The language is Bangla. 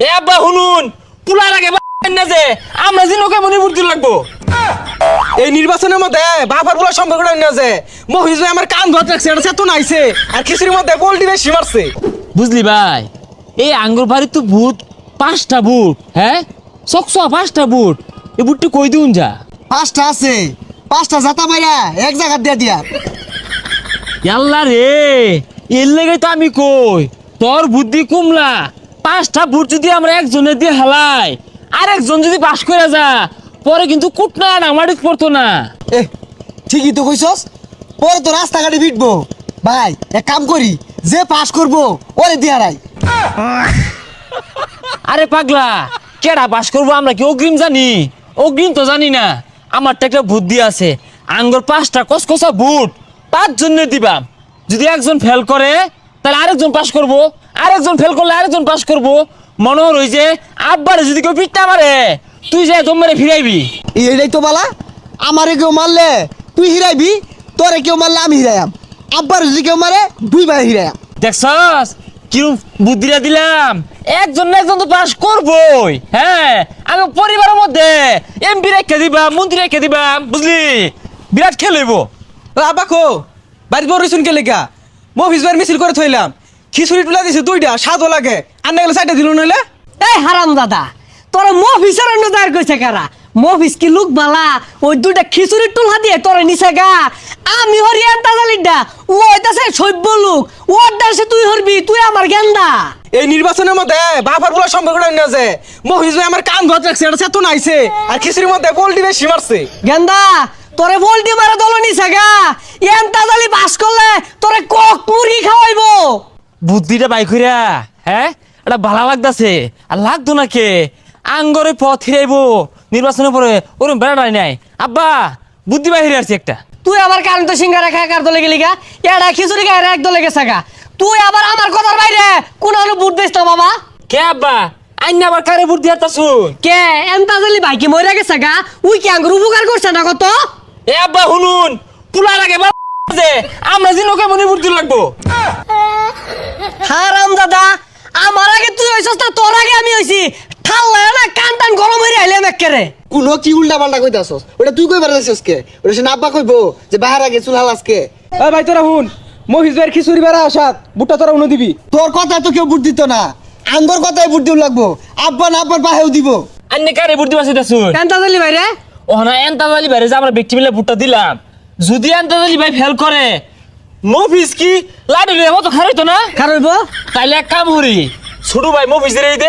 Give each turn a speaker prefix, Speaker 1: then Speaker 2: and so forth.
Speaker 1: এ আব্বা শুনুন পুলার আগে না যে আমরা যে নৌকা মনে বুদ্ধি লাগবো
Speaker 2: এই নির্বাচনের মধ্যে বাবার বলার সম্পর্কটা না যে মহিজ ভাই আমার কান ধরে রাখছে এটা চেতন আইছে আর খিচুড়ির মধ্যে পোল্ট্রি বেশি মারছে।
Speaker 1: বুঝলি ভাই এই আঙ্গুর বাড়ির তো বুট 5টা বুট হ্যাঁ 5টা বুট এই বুটটি কই দিউন যা
Speaker 3: 5টা আছে 5টা জাতা মাইরা এক জায়গা দিয়ে দিয়া
Speaker 1: আল্লাহ রে এর লেগে তো আমি কই তোর বুদ্ধি কুমলা 5টা বুট যদি আমরা একজনের দিয়ে হালাই আর একজন যদি পাস করে যা পরে কিন্তু কুটনা না মাটিত পড়তো না।
Speaker 3: এ ঠিকই তো কইছস পরে তো রাস্তাঘাটে পিটবো ভাই এক কাম করি যে পাস করবো ওরে দিয়া রাই।
Speaker 1: আরে পাগলা কেডা পাস করবো আমরা কি অগ্রিম জানি? অগ্রিম তো জানি না। আমার তো একটা বুদ্ধি আছে আঙ্গুর 5টা কসকসা বুট 5 জন্য দিবাম। যদি একজন ফেল করে তাহলে আরেকজন পাস করবো, আরেকজন ফেল করলে আরেকজন পাস করবো। মনে হই যে আব্বারে যদি কেউ পিটটা মারে তুই যে জম্মারে ফিরাইবি।
Speaker 3: এইটাই তো বালা আমারে কেউ মারলে তুই হিরাইবি তোরে কেউ মারলে আমি হিরাইয়াম আব্বার যদি কেউ মারে 2 ভাই হিরাইয়াম।
Speaker 1: দেখছস কিরম বুদ্ধিটা দিলাম? একজন না একজন তো পাস করবই। হ্যাঁ আমি পরিবারের মধ্যে এমপি রেখে দিবাম, মন্ত্রী রেখে দিবাম, বুঝলি? বিরাট খেল হইব।
Speaker 2: আব্বা কো বাড়ির বড় শুনকে লেখা মহিজ ভাইয়ের মিছিল করে থইলাম খিচুড়ি টুলা দিছে 2টা স্বাদও লাগে আর না গেলে 4টা দিল নইলে।
Speaker 4: এই হারাম দাদা তোর মফিসের অন্য দাঁড় কইছে কারা? মফিস কি লোক বালা ওই 2টা খিচুড়ির টুলহা দিয়ে তোরে নিছে গা। আমি হরিয়ান তাজালিডা ও হইতাছে সভ্য লোক ওর দাসে তুই হরবি তুই আমার গেন্দা।
Speaker 2: এই নির্বাচনের মধ্যে বাবার বলার সম্পর্কটা না যে মহিজ ভাই আমার কান ধরে রাখছে এটা চেতন আইছে আর খিচুড়ির মধ্যে পোল্ট্রি বেশি মারছে।
Speaker 4: গেন্দা তোরে বলটি মারা দল নিছে গা। ইয়ান তাজালি বাস করলে তোরে কক মুরগি খাওয়াইবো।
Speaker 1: বুদ্ধিটা বাই কইরা হ্যাঁ এটা ভালো লাগতাছে আর লাগতো না কে আঙ্গরে পথ হিরাইবো নির্বাচনের পরে ওরম বেড়াটাই নাই। আব্বা বুদ্ধি বাহিরে আসছে একটা।
Speaker 4: তুই আবার কারণ তো সিঙ্গারা খায় কার দলে গেলি গা? এড়া খিচুড়ি খায় এক দলে গেছে গা। তুই আবার আমার কথার বাইরে কোন আলো বুট দিস না বাবা।
Speaker 1: কে আব্বা আইন আবার কারে বুদ্ধি হাতাছু?
Speaker 4: কে এন্তাজলি ভাই কি মরে গেছে গা? উই কি আঙ্গুর উপকার করছে না কত?
Speaker 1: এ আব্বা শুনুন পুলার আগে যে আমরা যে নৌকা মনে বুদ্ধি লাগবো।
Speaker 4: হারাম দাদা আমার আগে তুই হইছস না তোর আগে আমি হইছি। ঠাল্লা না কান টান গরম হইরা আইলাম এক্কেরে।
Speaker 3: কোন কি উল্টা পাল্টা কইতাছস ওটা তুই কইবার যাইছস কে? ওটা সে আব্বা কইবো যে বাহার আগে চুল হালাস কে?
Speaker 2: এ ভাই তোরা হুন মহিজ ভাইয়ের খিচুড়ি বেড়া আসাত বুটটা তোরা উনো দিবি।
Speaker 3: তোর কথা তো কেউ বুট দিত না আঙ্গর কথাই বুট দিউ লাগবো আব্বা না আব্বার বাহেও দিব।
Speaker 1: আন্নে কারে বুদ্ধি বাঁচাইতাছু?
Speaker 4: এন্তাজলি ভাই রে
Speaker 1: ও না এন্তাজালি বাইরে যে আমরা ব্যক্তি মিলে ভোটটা দিলাম যদি এন্তাজালি ভাই ফেল করে মফিস কি লাডি মতো খারাইতো না?
Speaker 4: খারইব
Speaker 1: তাইলে এক কাম করি ছোট ভাই মফিস দেখ